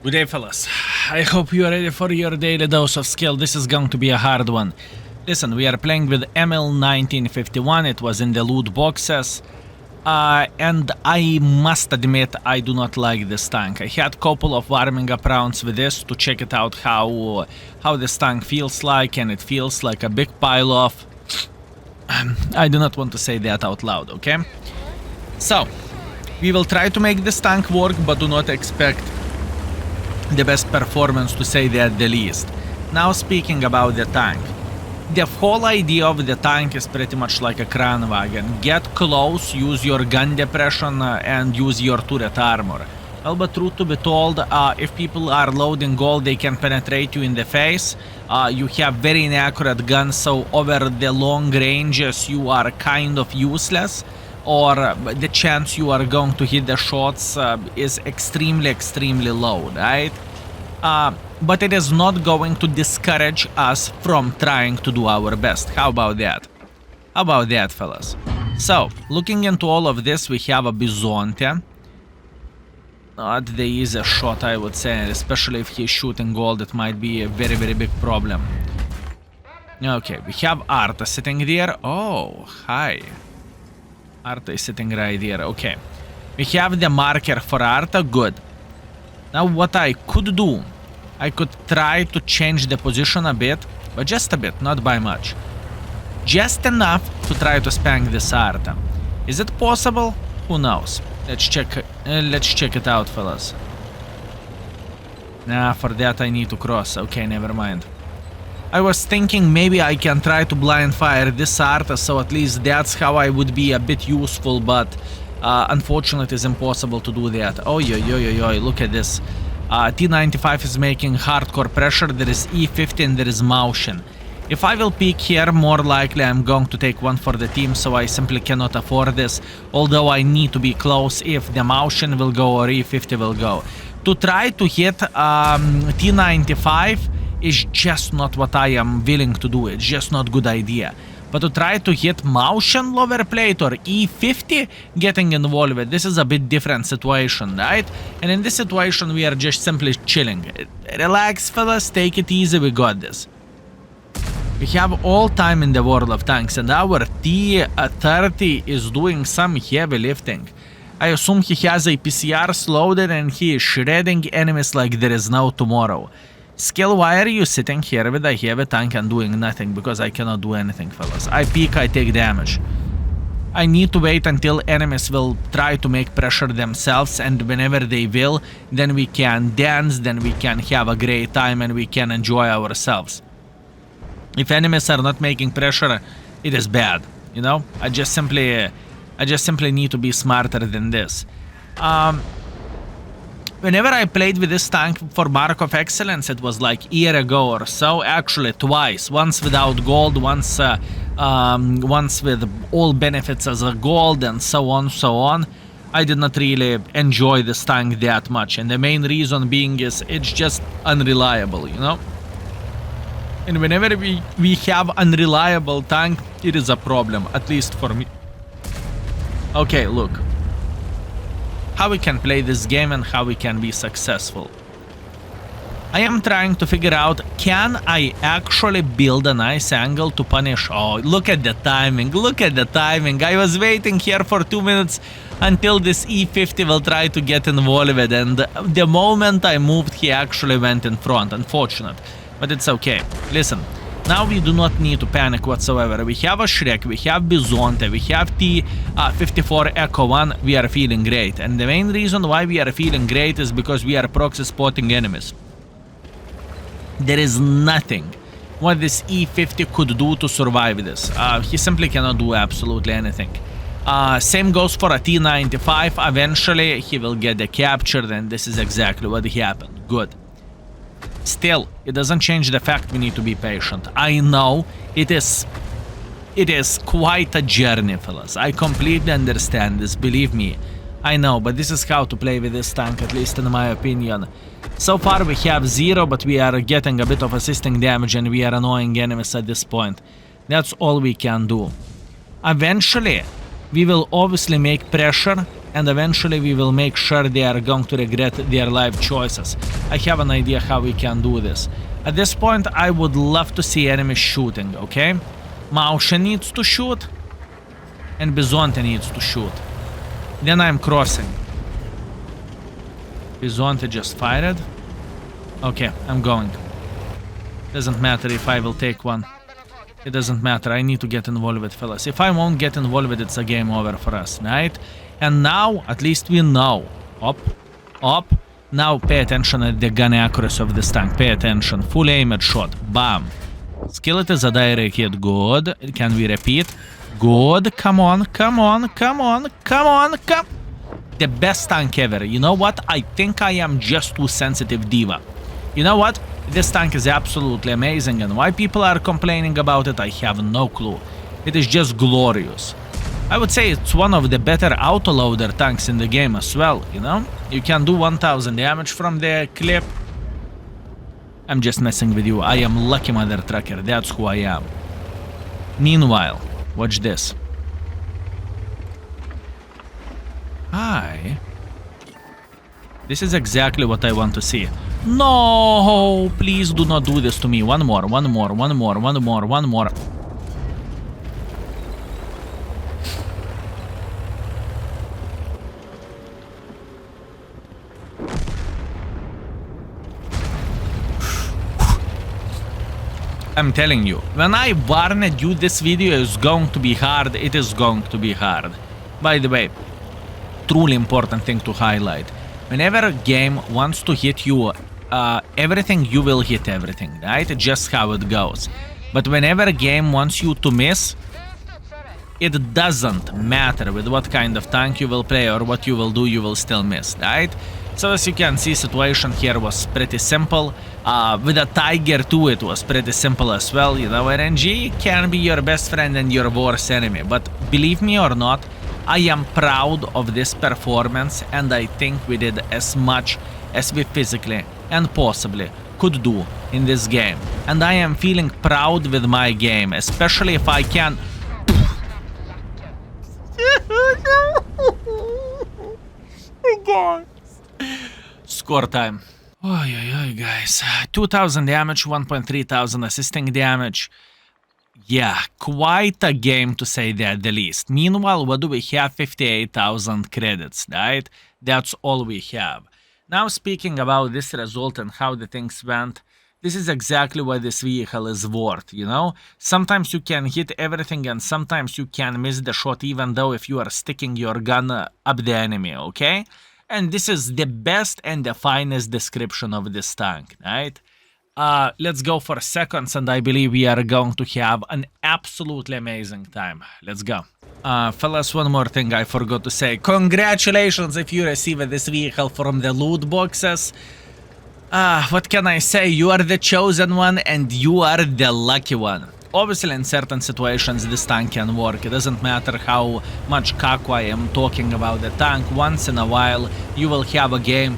Good day, fellas. I hope you are ready for your daily dose of skill. This is going to be a hard one. Listen, we are playing with EMIL 1951. It was in the loot boxes. And I must admit, I do not like this tank. I had a couple of warming up rounds with this to check it out how this tank feels like, and it feels like a big pile of... I do not want to say that out loud, okay? So, we will try to make this tank work, but do not expect the best performance, to say that the least. Now, speaking about the tank. The whole idea of the tank is pretty much like a Kranwagen. Get close, use your gun depression, and use your turret armor. Well, but truth to be told, if people are loading gold, they can penetrate you in the face. You have very inaccurate guns, so over the long ranges you are kind of useless. Or the chance you are going to hit the shots is extremely low, right? But it is not going to discourage us from trying to do our best. How about that? How about that, fellas? So, looking into all of this, we have a Bizonte. Not the easiest shot, I would say, and especially if he's shooting gold, it might be a very big problem. Okay, we have Arta sitting there. Oh, hi. Arta is sitting right here, okay. We have the marker for Arta, good. Now what I could do, I could try to change the position a bit, but just a bit, not by much. Just enough to try to spank this Arta. Is it possible? Who knows? Let's check it out, fellas. Nah, for that I need to cross, okay, never mind. I was thinking maybe I can try to blind fire this Arta, so at least that's how I would be a bit useful, but unfortunately it is impossible to do that. Oh, yo, look at this. T95 is making hardcore pressure, there is E50 and there is motion. If I will peek here, more likely I'm going to take one for the team, so I simply cannot afford this, although I need to be close if the motion will go or E50 will go. To try to hit T95 is just not what I am willing to do, it's just not good idea. But to try to hit motion lower plate or E50 getting involved, this is a bit different situation, right? And in this situation we are just simply chilling. Relax, fellas, take it easy, we got this. We have all time in the world of tanks, and our T30 is doing some heavy lifting. I assume he has a PCR loaded and he is shredding enemies like there is no tomorrow. Skill, why are you sitting here with a heavy tank and doing nothing? Because I cannot do anything, fellas. I peek, I take damage. I need to wait until enemies will try to make pressure themselves, and whenever they will, then we can dance, then we can have a great time and we can enjoy ourselves. If enemies are not making pressure, it is bad, you know? I just simply need to be smarter than this. Whenever I played with this tank for Mark of Excellence, it was like a year ago or so, actually twice. Once without gold, once with all benefits as a gold, and so on. I did not really enjoy this tank that much, and the main reason being is it's just unreliable, you know? And whenever we have unreliable tank, it is a problem, at least for me. Okay, look. How we can play this game and how we can be successful. I am trying to figure out, can I actually build a nice angle to punish? Oh, look at the timing, look at the timing. I was waiting here for 2 minutes until this E50 will try to get involved, and the moment I moved, he actually went in front. Unfortunate, but it's okay. Listen. Now we do not need to panic whatsoever. We have a Shrek, we have Bizonte, we have T54 Echo 1, we are feeling great. And the main reason why we are feeling great is because we are proxy spotting enemies. There is nothing what this E50 could do to survive this. He simply cannot do absolutely anything. Same goes for a T95. Eventually he will get captured, and this is exactly what happened. Good. Still, it doesn't change the fact we need to be patient. I know it is quite a journey, fellas. I completely understand this, believe me. I know, but this is how to play with this tank, at least in my opinion. So far we have 0, but we are getting a bit of assisting damage and we are annoying enemies at this point. That's all we can do. Eventually, we will obviously make pressure and eventually we will make sure they are going to regret their life choices. I have an idea how we can do this. At this point, I would love to see enemies shooting, okay? Mausha needs to shoot, and Bizonte needs to shoot. Then I'm crossing. Bizonte just fired. Okay, I'm going. Doesn't matter if I will take one. It doesn't matter, I need to get involved with, fellas. If I won't get involved with, it's a game over for us, right? And now, at least we know. Up, up. Now pay attention at the gun accuracy of this tank. Pay attention. Full aim at shot. Bam. Skeleton is a direct hit. Good. Can we repeat? Good. Come on, come on, come on, come on, come. The best tank ever. You know what? I think I am just too sensitive, diva. You know what? This tank is absolutely amazing, and why people are complaining about it, I have no clue. It is just glorious. I would say it's one of the better autoloader tanks in the game as well, you know? You can do 1000 damage from the clip. I'm just messing with you. I am Lucky Mother Trucker, that's who I am. Meanwhile, watch this. Hi. This is exactly what I want to see. No, please do not do this to me. One more, one more, one more, one more, one more. I'm telling you, when I warned you this video is going to be hard, it is going to be hard. By the way, truly important thing to highlight. Whenever a game wants to hit you, everything, you will hit everything, right? Just how it goes. But whenever a game wants you to miss, it doesn't matter with what kind of tank you will play or what you will do, you will still miss, right? So as you can see, situation here was pretty simple. With a Tiger 2, it was pretty simple as well. You know, RNG can be your best friend and your worst enemy. But believe me or not, I am proud of this performance, and I think we did as much as we physically and possibly could do in this game. And I am feeling proud with my game, especially if I can... Score time. Oi, guys. 2000 damage, 1.3 thousand assisting damage. Yeah, quite a game to say that the least. Meanwhile, what do we have? 58,000 credits, right? That's all we have. Now, speaking about this result and how the things went, this is exactly what this vehicle is worth, you know? Sometimes you can hit everything and sometimes you can miss the shot even though if you are sticking your gun up the enemy, okay? And this is the best and the finest description of this tank, right? Let's go for seconds, and I believe we are going to have an absolutely amazing time. Let's go. Fellas, one more thing I forgot to say. Congratulations if you received this vehicle from the loot boxes. What can I say? You are the chosen one, and you are the lucky one. Obviously, in certain situations, this tank can work. It doesn't matter how much caco I am talking about the tank. Once in a while, you will have a game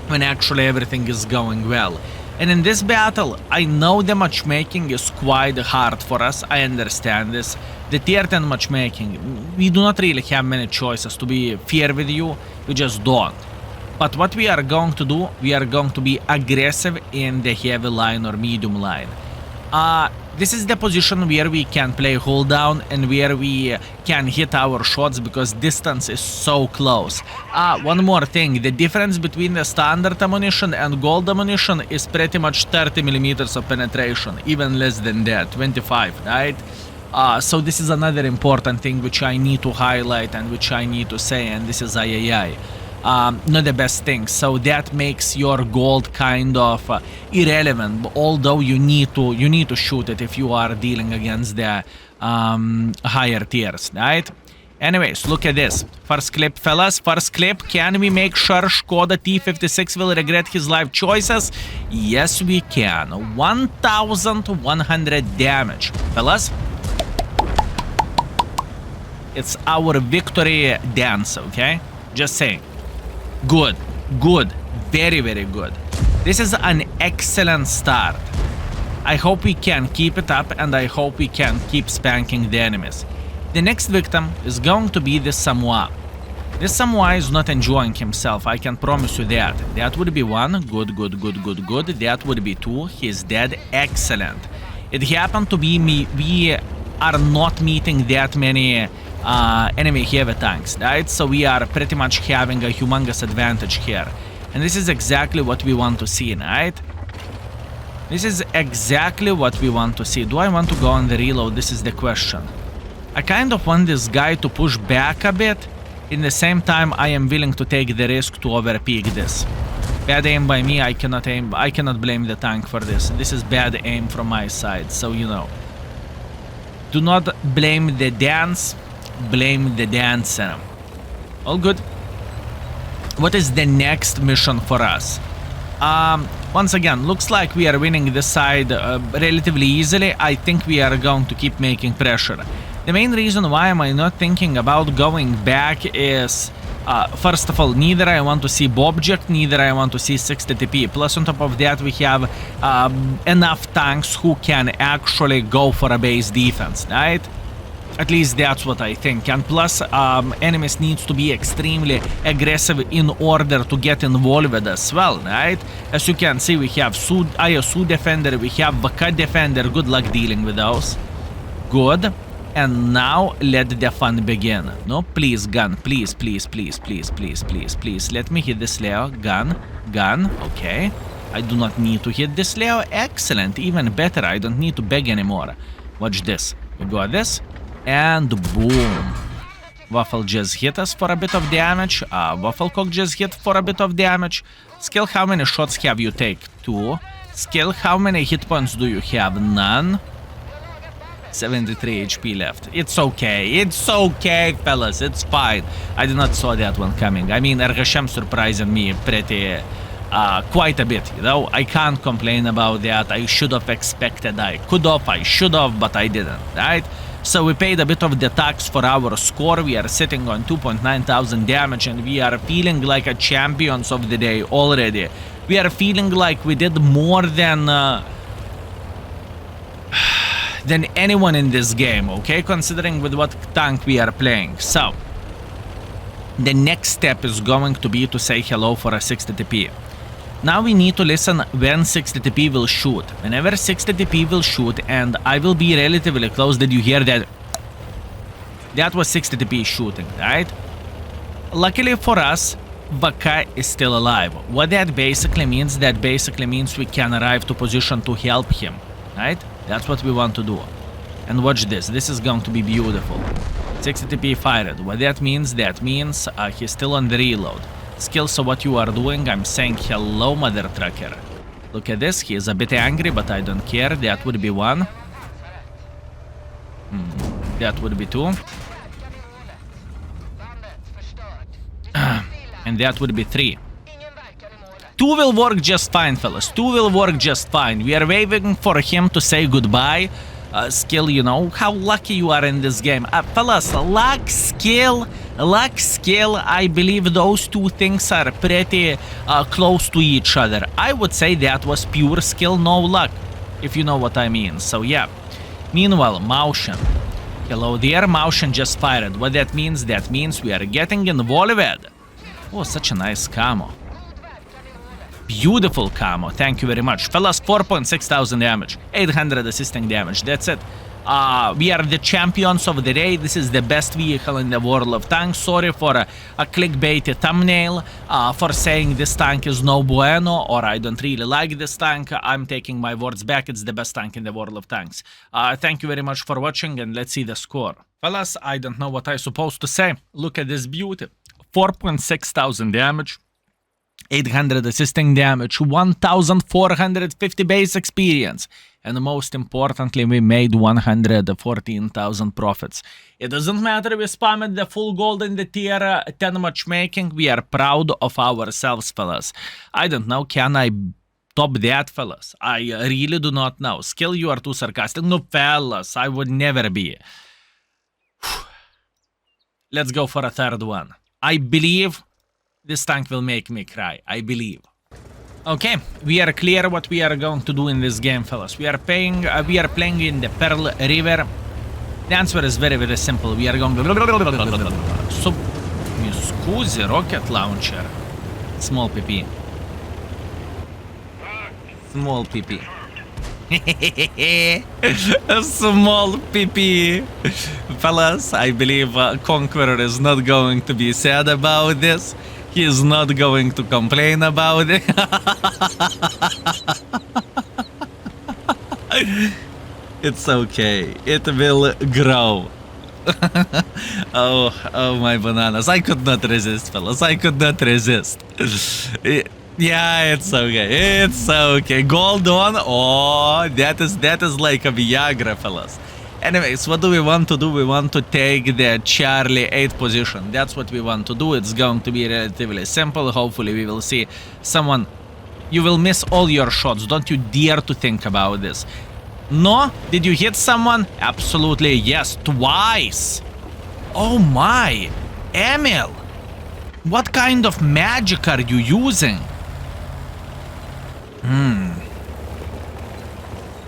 when actually everything is going well. And in this battle, I know the matchmaking is quite hard for us. I understand this. The tier 10 matchmaking, we do not really have many choices, to be fair with you. We just don't. But what we are going to do, we are going to be aggressive in the heavy line or medium line. This is the position where we can play hold down and where we can hit our shots because distance is so close. One more thing, the difference between the standard ammunition and gold ammunition is pretty much 30 millimeters of penetration, even less than that, 25, right? So this is another important thing which I need to highlight and which I need to say, and this is III. Not the best thing, so that makes your gold kind of irrelevant, although you need to shoot it if you are dealing against the higher tiers, right? Anyways, look at this. First clip, fellas, first clip. Can we make sure Skoda T56 will regret his life choices? Yes, we can. 1100 damage, fellas. It's our victory dance, okay? Just saying. Good, good, very, very good. This is an excellent start. I hope we can keep it up and I hope we can keep spanking the enemies. The next victim is going to be the Samoa. This Samurai is not enjoying himself, I can promise you that. That would be one. Good, good, good, good, good. That would be two. He's dead. Excellent. It happened to be me. We are not meeting that many enemy heavy tanks, right? So we are pretty much having a humongous advantage here. And this is exactly what we want to see, right? This is exactly what we want to see. Do I want to go on the reload? This is the question. I kind of want this guy to push back a bit. In the same time, I am willing to take the risk to overpeak this. Bad aim by me, I cannot aim. I cannot blame the tank for this. This is bad aim from my side, so you know. Do not blame the dance, blame the dancer. All good. What is the next mission for us? Once again, looks like we are winning this side relatively easily. I think we are going to keep making pressure. The main reason why am I not thinking about going back is, first of all, neither I want to see Bobject, neither I want to see 60 TP. Plus on top of that, we have enough tanks who can actually go for a base defense, right? At least that's what I think. And plus, enemies needs to be extremely aggressive in order to get involved as well, right? As you can see, we have ISU Defender, we have VK Defender. Good luck dealing with those. Good. And now let the fun begin. No, please, gun. Please, please, please, please, please, please, please. Let me hit this Leo. Gun. Gun. Okay. I do not need to hit this Leo. Excellent. Even better. I don't need to beg anymore. Watch this. We got this. And boom. Waffle just hit us for a bit of damage. Wafflecock just hit for a bit of damage. Skill, how many shots have you take? 2. Skill, how many hit points do you have? None. 73 HP left. It's okay. It's okay, fellas. It's fine. I did not saw that one coming. I mean, RHM surprising me pretty, quite a bit, you know? I can't complain about that. I should have expected. I could have, I should have, but I didn't, right? So we paid a bit of the tax for our score. We are sitting on 2,900 damage and we are feeling like a champions of the day already. We are feeling like we did more than anyone in this game, okay? Considering with what tank we are playing. So, the next step is going to be to say hello for a 60 TP. Now we need to listen when 60 TP will shoot. Whenever 60 TP will shoot and I will be relatively close, did you hear that? That was 60 TP shooting, right? Luckily for us, VK is still alive. What that basically means, we can arrive to position to help him, right? That's what we want to do. And watch this. This is going to be beautiful. 60 TP fired. What that means? That means he's still on the reload. Skill, so what you are doing? I'm saying hello, mother trucker. Look at this. He is a bit angry, but I don't care. That would be 1. That would be 2. And that would be 3. 2 will work just fine, fellas. 2 will work just fine. We are waiting for him to say goodbye. Skill, you know how lucky you are in this game. Fellas, luck, skill, I believe those two things are pretty close to each other. I would say that was pure skill, no luck, if you know what I mean. So yeah. Meanwhile, Motion. Hello there, Motion just fired. What that means? That means we are getting involved. Oh, such a nice camo. Beautiful camo, thank you very much. Fellas, 4,600 damage, 800 assisting damage, that's it. We are the champions of the day. This is the best vehicle in the world of tanks. Sorry for a clickbaity thumbnail, for saying this tank is no bueno, or I don't really like this tank. I'm taking my words back, it's the best tank in the world of tanks. Thank you very much for watching, and let's see the score. Fellas, I don't know what I'm supposed to say. Look at this beauty. 4,600 damage. 800 assisting damage, 1,450 base experience, and most importantly, we made 114,000 profits. It doesn't matter we spammed the full gold in the tier 10 matchmaking, we are proud of ourselves, fellas. I don't know, can I top that, fellas? I really do not know. Skill, you are too sarcastic. No, fellas, I would never be. Let's go for a third one. I believe this tank will make me cry, I believe. Okay, we are clear what we are going to do in this game, fellas. We are playing in the Pearl River. The answer is very, very simple. We are going to Scusi rocket launcher. Small PP. Small PP. Small PP. Fellas, I believe Conqueror is not going to be sad about this. He is not going to complain about it. It's okay. It will grow. Oh my bananas. I could not resist, fellas. I could not resist. Yeah, it's okay. It's okay. Gold on. Oh, that is like a Viagra, fellas. Anyways, what do we want to do? We want to take the Charlie 8 position. That's what we want to do. It's going to be relatively simple. Hopefully we will see someone. You will miss all your shots. Don't you dare to think about this. No? Did you hit someone? Absolutely yes. Twice. Oh my. EMIL. What kind of magic are you using?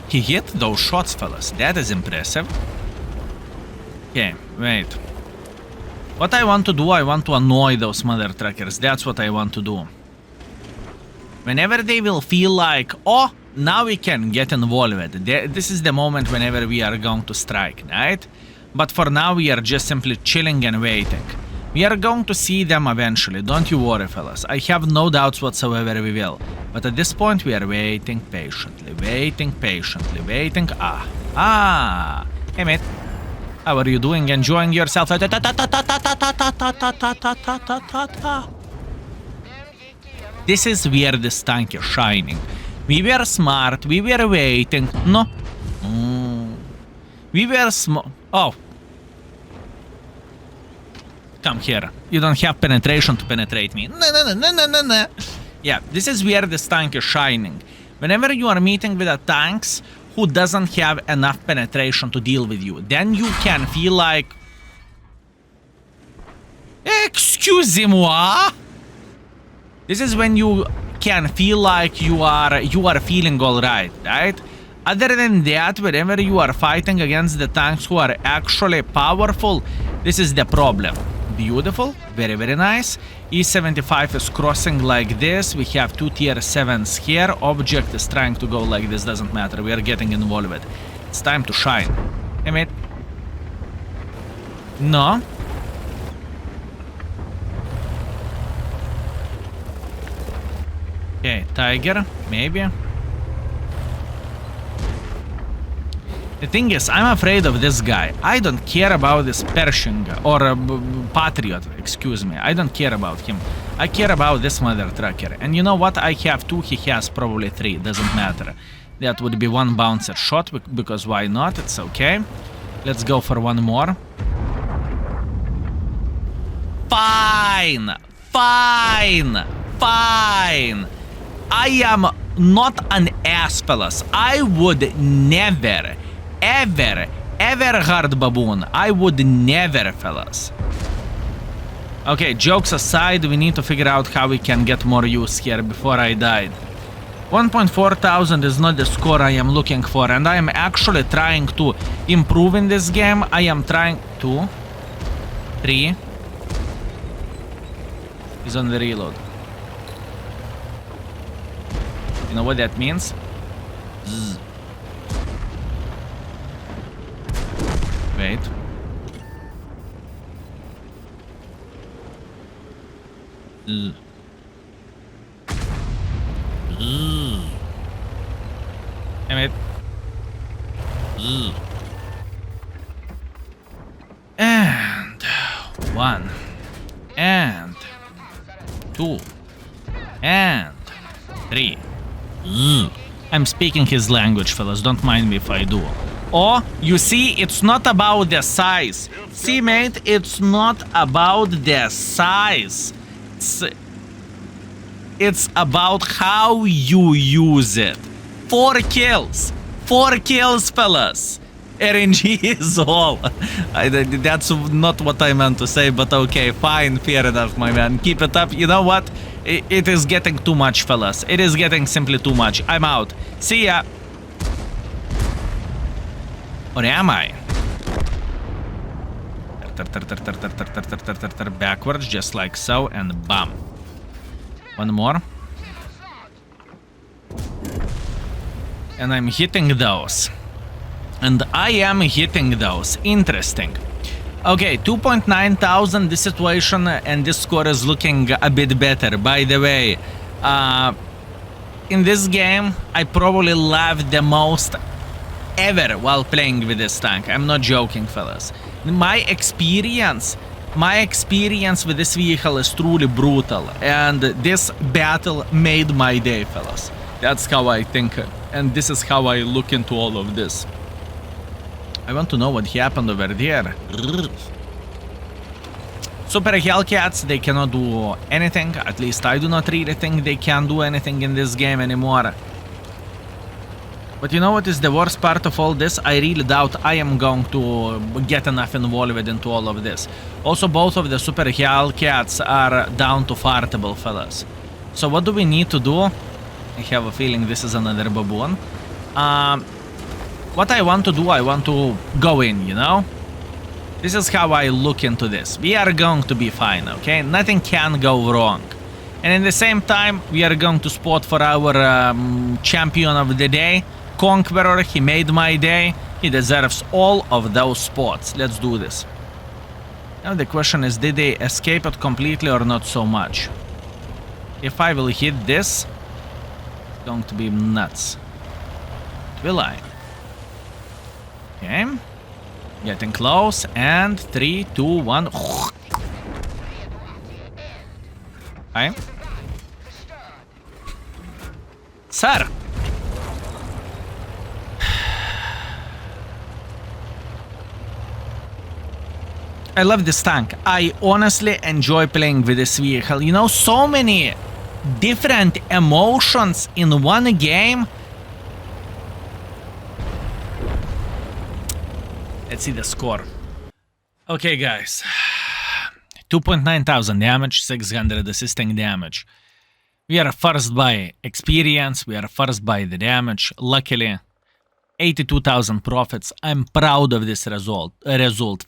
He hit those shots, fellas. That is impressive. Okay, wait. What I want to do, I want to annoy those mother truckers. That's what I want to do. Whenever they will feel like, oh, now we can get involved. This is the moment whenever we are going to strike, right? But for now, we are just simply chilling and waiting. We are going to see them eventually. Don't you worry, fellas. I have no doubts whatsoever we will. But at this point, we are waiting patiently, waiting patiently, waiting. Hey, mate. How are you doing? Enjoying yourself? This is where this tank is shining. We were smart. We were waiting. No. We were smart. Oh. Come here. You don't have penetration to penetrate me. No. Yeah, this is where this tank is shining. Whenever you are meeting with a tanks who doesn't have enough penetration to deal with you, then you can feel like... Excusez-moi? This is when you can feel like you are feeling alright, right? Other than that, whenever you are fighting against the tanks who are actually powerful, this is the problem. Beautiful, very, very nice. E75 is crossing like this. We have 2 tier 7s here. Object is trying to go like this, doesn't matter. We are getting involved. It's time to shine. Hey, mate. No. Okay, Tiger, maybe. The thing is, I'm afraid of this guy. I don't care about this Pershing or Patriot, excuse me. I don't care about him. I care about this mother trucker. And you know what? I have 2, he has probably 3. Doesn't matter. That would be 1 bounced shot, because why not? It's okay. Let's go for 1 more. Fine! Fine! Fine! I am not an ass, fellas. I would never... Ever hard baboon. I would never, fellas. Okay, jokes aside, we need to figure out how we can get more use here before I died. 1.4 thousand is not the score I am looking for, and I am actually trying to improve in this game. I am trying... 2, 3. He's on the reload. You know what that means? Zzz. Wait. Damn it. And 1 and 2 and 3. I'm speaking his language, fellas. Don't mind me if I do. Oh, you see, it's not about the size. See, mate, it's not about the size. It's about how you use it. 4 kills. 4 kills, fellas. RNG is all. That's not what I meant to say, but okay, fine, fair enough, my man. Keep it up. You know what? It is getting too much, fellas. It is getting simply too much. I'm out. See ya. Or am I? Backwards, just like so, and bam. One more. And I'm hitting those. And I am hitting those. Interesting. Okay, 2.9 thousand, this situation and this score is looking a bit better. By the way, in this game, I probably laughed the most ever while playing with this tank. I'm not joking, fellas. My experience with this vehicle is truly brutal, and this battle made my day, fellas. That's how I think, and this is how I look into all of this. I want to know what happened over there. Super Hellcats, they cannot do anything. At least I do not really think they can do anything in this game anymore. But you know what is the worst part of all this? I really doubt I am going to get enough involved into all of this. Also, both of the Super Hellcats are down to fartable, fellas. So what do we need to do? I have a feeling this is another baboon. What I want to do, I want to go in, you know? This is how I look into this. We are going to be fine, okay? Nothing can go wrong. And in the same time, we are going to spot for our champion of the day, Conqueror. He made my day. He deserves all of those spots. Let's do this. Now the question is, did they escape it completely or not so much? If I will hit this, it's going to be nuts. Will I? Okay. Getting close, and 3, 2, 1. Okay. Sir! I love this tank. I honestly enjoy playing with this vehicle. You know, so many different emotions in one game. Let's see the score. Okay, guys. 2.9 thousand damage, 600 assisting damage. We are first by experience, we are first by the damage. Luckily, 82,000 profits. I'm proud of this result,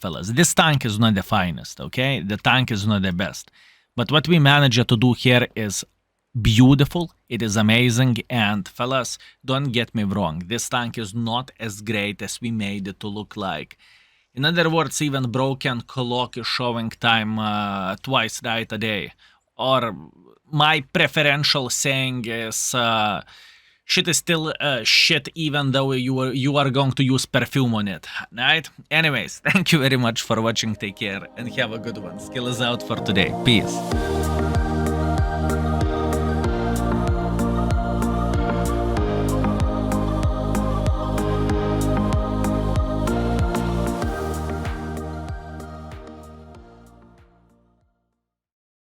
fellas. This tank is not the finest, okay? The tank is not the best. But what we managed to do here is beautiful. It is amazing. And fellas, don't get me wrong. This tank is not as great as we made it to look like. In other words, even broken clock is showing time twice right a day. Or my preferential saying is shit is still shit even though you are going to use perfume on it, right? Anyways, thank you very much for watching. Take care and have a good one. Skill is out for today. Peace.